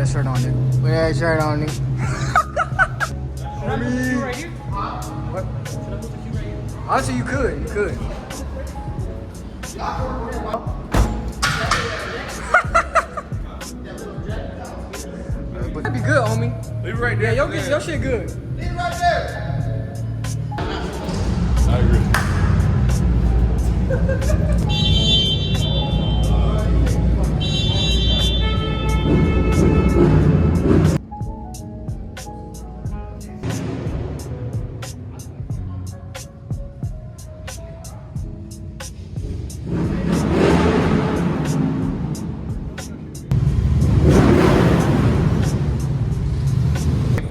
that shirt on, nigga. Put that shirt on, nigga. Should I move the shoe right here? What? Should I move the shoe right here? Honestly, you could. You could. But that'd be good, homie. Leave it right there. Yeah, your shit good. Leave it right there. I agree.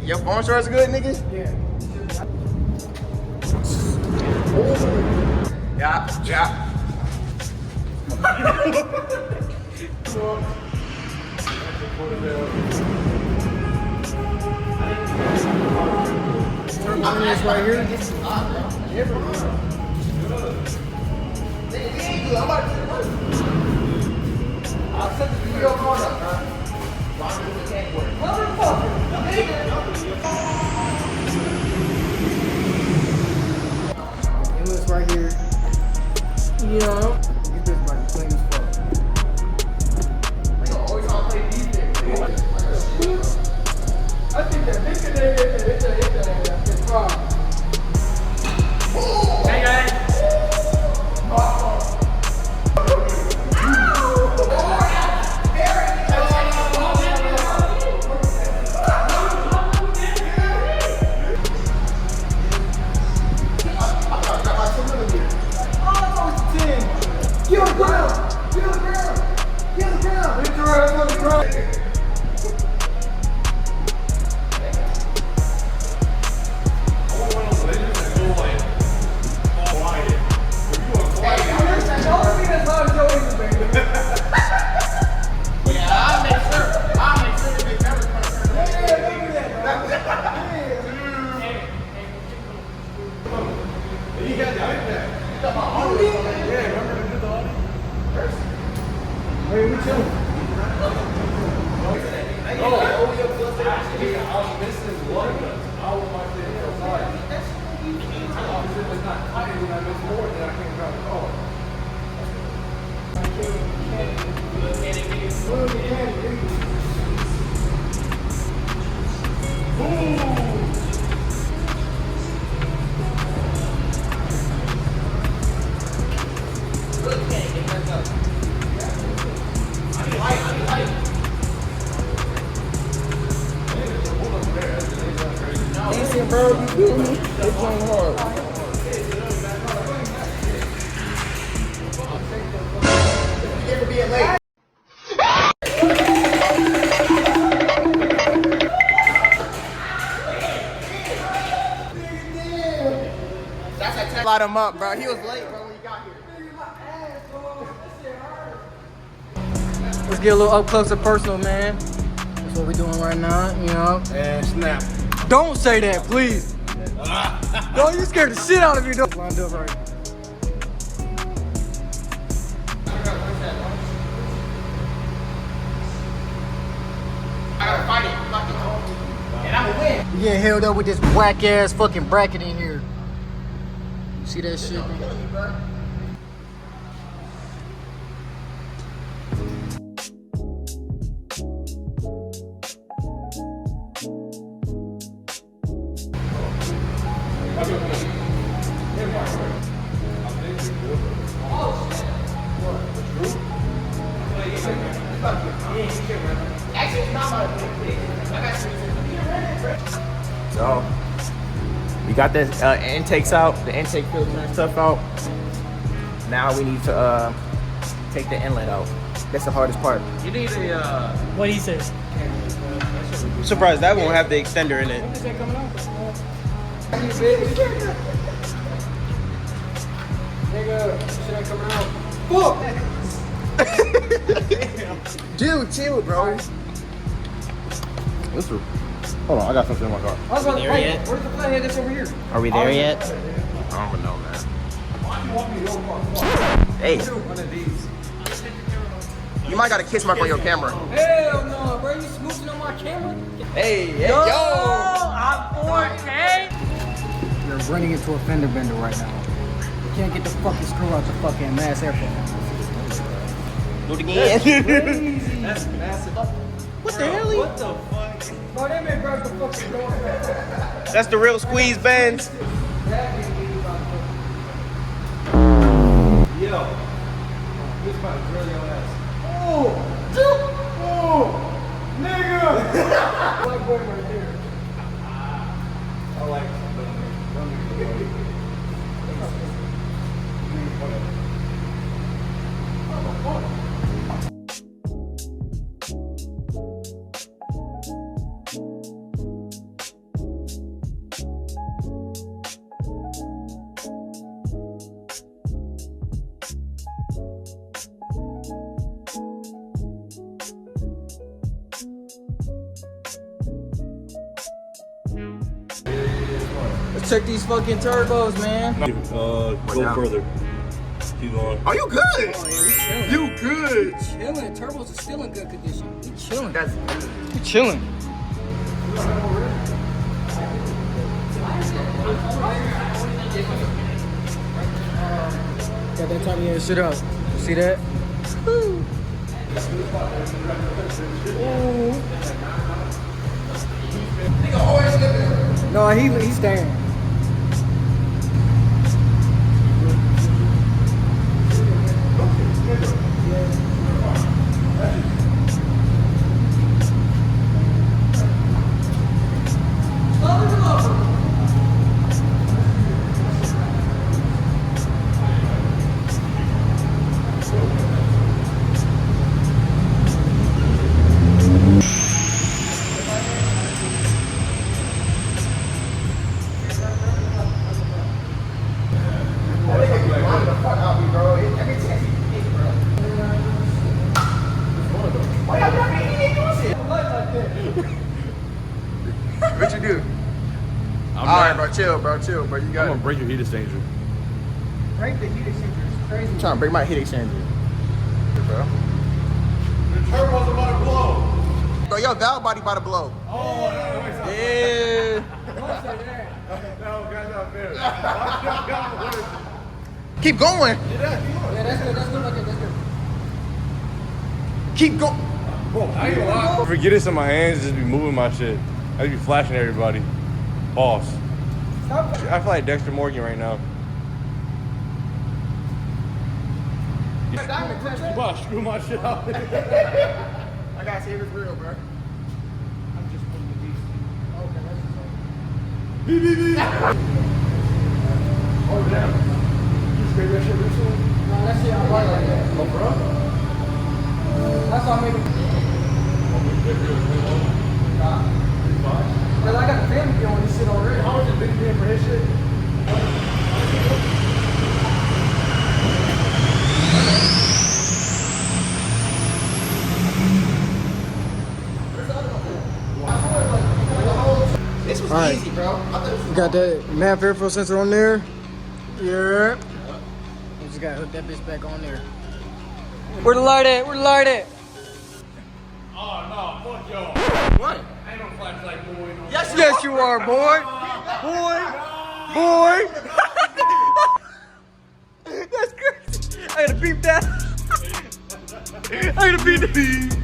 Your phone shorts good, niggas? Yeah. Yeah, yeah. Turn on this right here. I'll set the video corner up, man. Inlet's right here. Yeah. Get this body clean as fuck. Always on play defense. I think that big it's wrong. Hey guys. Get on the ground! Get on the ground! Get on the ground! Get on the ground! Hey, we chilling. Listen, bro, you feel me? It's going hard. You ever being late? Light him up, bro. He was late, bro, when he got here. Let's get a little up close and personal, man. That's what we're doing right now, you know. And snap. Don't say that, please. Don't you scared the shit out of me, though. Lined up right. I gotta fight it. Fuck it. And I'm gonna win. You getting held up with this whack ass fucking bracket in here. You see that shit, man? So, we got the intakes out, the intake filter and stuff out. Now we need to take the inlet out. That's the hardest part. You need a. What he said. Surprised that won't have the extender in it. When is that coming out? Nigga, shit ain't coming out. Fuck! Dude, chill, bro. This is, hold on, I got something in my car. I was about to There wait. yet? Where's the flathead that's over here? Are we there yet? I don't know, man. Hey. One of these. You might got a kiss mark on your camera. Hell no, bro. You smooching on my camera? Hey, yo! I'm 4K. You're running into a fender bender right now. You can't get the fucking screw out the fucking Mass Airport. Do it again. That's massive. What the hell? What the fuck? Bro, that man grabbed the fucking door. That's the real squeeze bends. Yo. This about to drill your ass. Nigga! White boy right there. I like Let's check these fucking turbos, man. Go further. Keep going. Are you good? You good? Chilling. Turbos are still in good condition. We chilling. That's good. We chilling. Got that tiny ass shit up. See that? Woo. No, he's staying. What you do? Alright, bro, chill, bro. You got I'm gonna break your heat exchanger. Break the heat exchanger is crazy. I'm trying to break my heat exchanger. Bro. The turbo's about to blow. Bro, your valve body about to blow. Oh, no, Yeah. Don't say that. no, guys not fair. Keep going. Yeah, that's good. That's good. Okay, that's good. Keep going. I ain't gonna lie. Forget it's in my hands, just be moving my shit. I just be flashing everybody. Pause. Stop. I feel like Dexter Morgan right now. You about to screw my shit up. I gotta see if it's real, bro. Oh, damn. You scrape that shit real soon? No, that shit I'm right like that. Oh, bro. That's all I'm making. Cause I got the family gear on this shit already. How much is Big Ben for his shit? This was Alright. easy, bro. I thought it was We got that MAP airflow sensor on there. Yeah. We just gotta hook that bitch back on there. Where the light at? Where the light at? Oh, no, fuck y'all. what? I ain't no flashlight boy. No. Yes, Yes, you are, boy. Boy. That's crazy. I gotta beep that. I gotta beep the beep.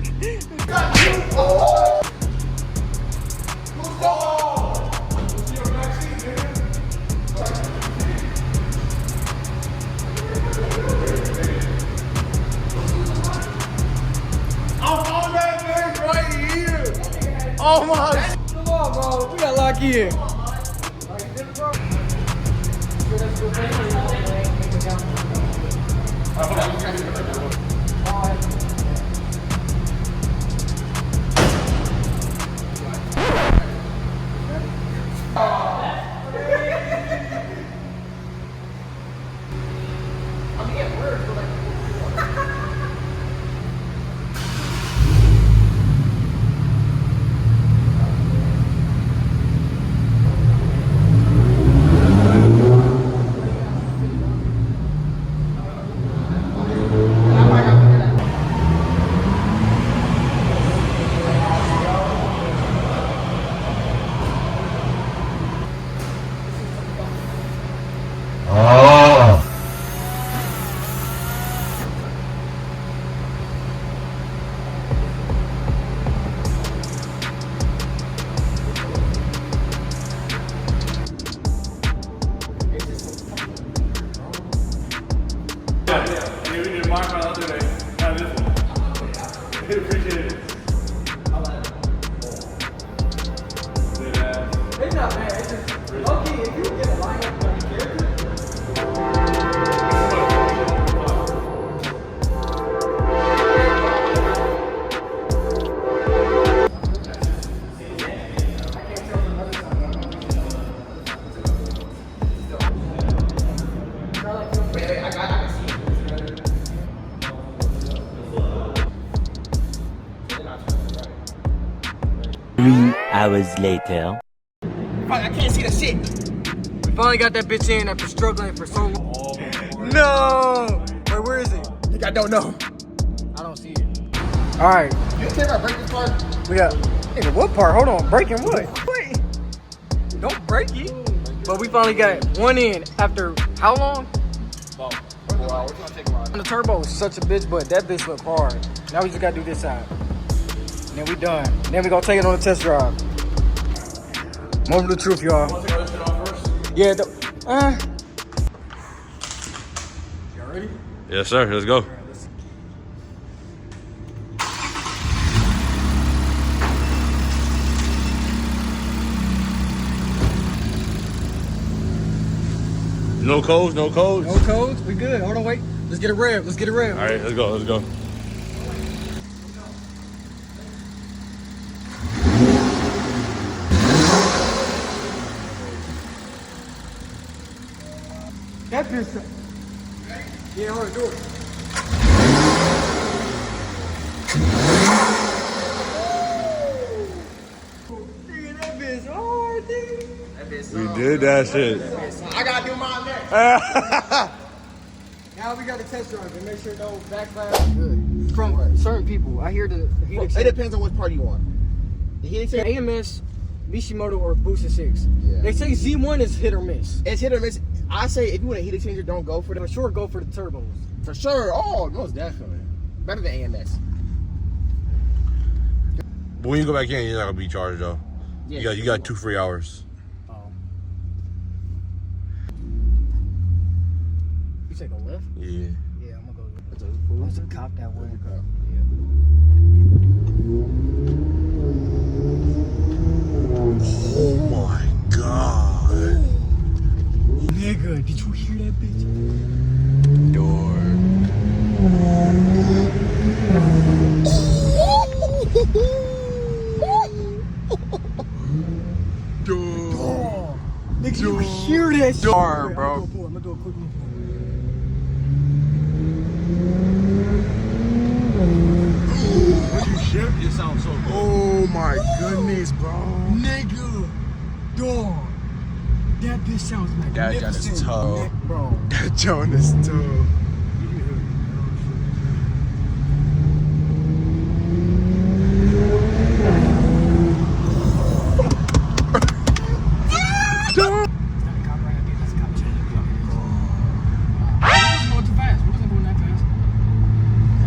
I'm on that thing right here. Oh my. Come on, bro. We gotta lock in. I might hours later. Fuck, I can't see the shit. We finally got that bitch in after struggling for so long. No! Wait, where is it? Nigga, I don't know. I don't see it. All right, You care about break this part? we got. Nigga, what part? Hold on, breaking what? Wait, don't break it. But we finally got one in after how long? Wow, it's gonna take a while. The turbo is such a bitch, but that bitch look hard. Now we just gotta do this side. And then we done. Then we gonna take it on a test drive. Moment of the truth, y'all. Want to take this shit off first? Yeah, y'all ready? Yes, sir. Let's go. No codes, no codes. No codes, we good. Hold on, wait. Let's get a rev. Let's get a rev. All right, let's go. Let's go. That bitch. Yeah, hold on, do it. Nigga, that bitch hard, nigga. We did that shit. I gotta do mine next. Now we got to test drive and make sure no backfire. Good. From certain people, I hear the heat It exchanger. depends on what part you want. The heat exchanger, AMS, Mishimoto, or Booster 6. Yeah. They say Z1 is hit or miss. it's hit or miss. I say if you want a heat exchanger, don't go for For it. sure, go for the turbos. For sure. Oh, most definitely. Better than AMS. But when you go back in, you're not gonna be charged though. Yeah, You got 2 free hours. Oh. You take a left? Yeah. Yeah, I'm gonna go. Let's cop that way. Oh my god. Nigga, did you hear that bitch? Door. Oh, nigga, you hear that shit? Door, bro. I'm gonna do a quick move. When you shift, it sounds so good. Oh my goodness, bro. Nigga, dog. That bitch sounds That joint is magnificent. tough. Bro. That joint is tough.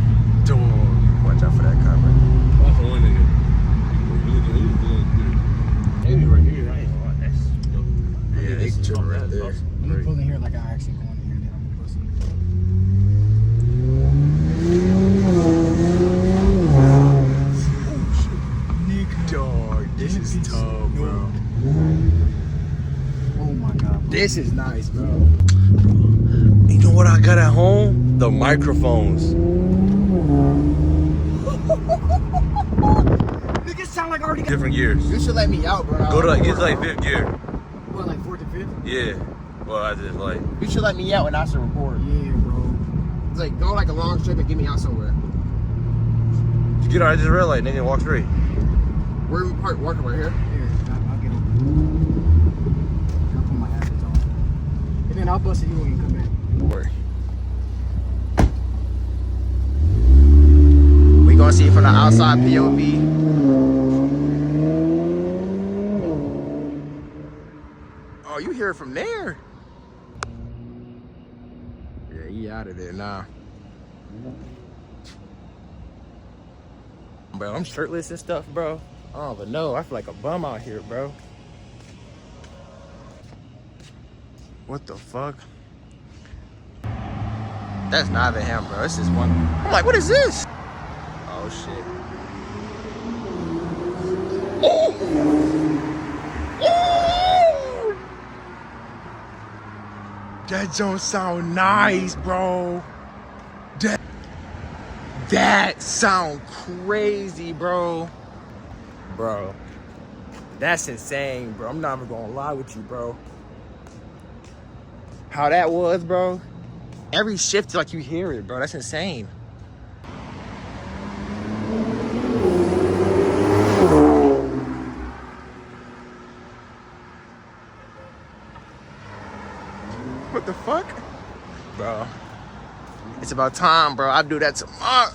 Watch out for that camera. That's the one nigga. He was good. Maybe right here. I ain't gonna lie. That's Yeah, they it's chill right that's there. awesome. Let me pull in here like I actually going in here. Then I'm gonna pull some. Nigga. Dog, this is tough, bro. Oh my god. This is nice, bro. You know what I got at home? The microphones. Nigga sound like already got. Different gears. You should let me out, bro. Go to like, it's like 5th gear. What, like 4th and 5th? Yeah. Well, I just like. You should let me out and I should record. Yeah, bro. It's like go like a long trip and get me out somewhere. Just get out of this red light, nigga, and walk straight. Where we park? Walking right here. Here, I'll get it. I'll put my habits on. And then I'll bust it you when you come back. Don't worry. We gonna see it from the outside POV. Oh, you hear it from there? Yeah, he out of there now. Bro, I'm shirtless and stuff, bro. I don't even know. I feel like a bum out here, bro. What the fuck? That's not even him, bro. This is one. I'm like, what is this? Oh shit. Oh! Oh! That don't sound nice, bro. That sound crazy, bro. Bro, that's insane, bro. I'm not even gonna lie with you, bro. How that was, bro. Every shift, like you hear it, bro. That's insane. What the fuck? Bro. It's about time, bro. I'll do that tomorrow.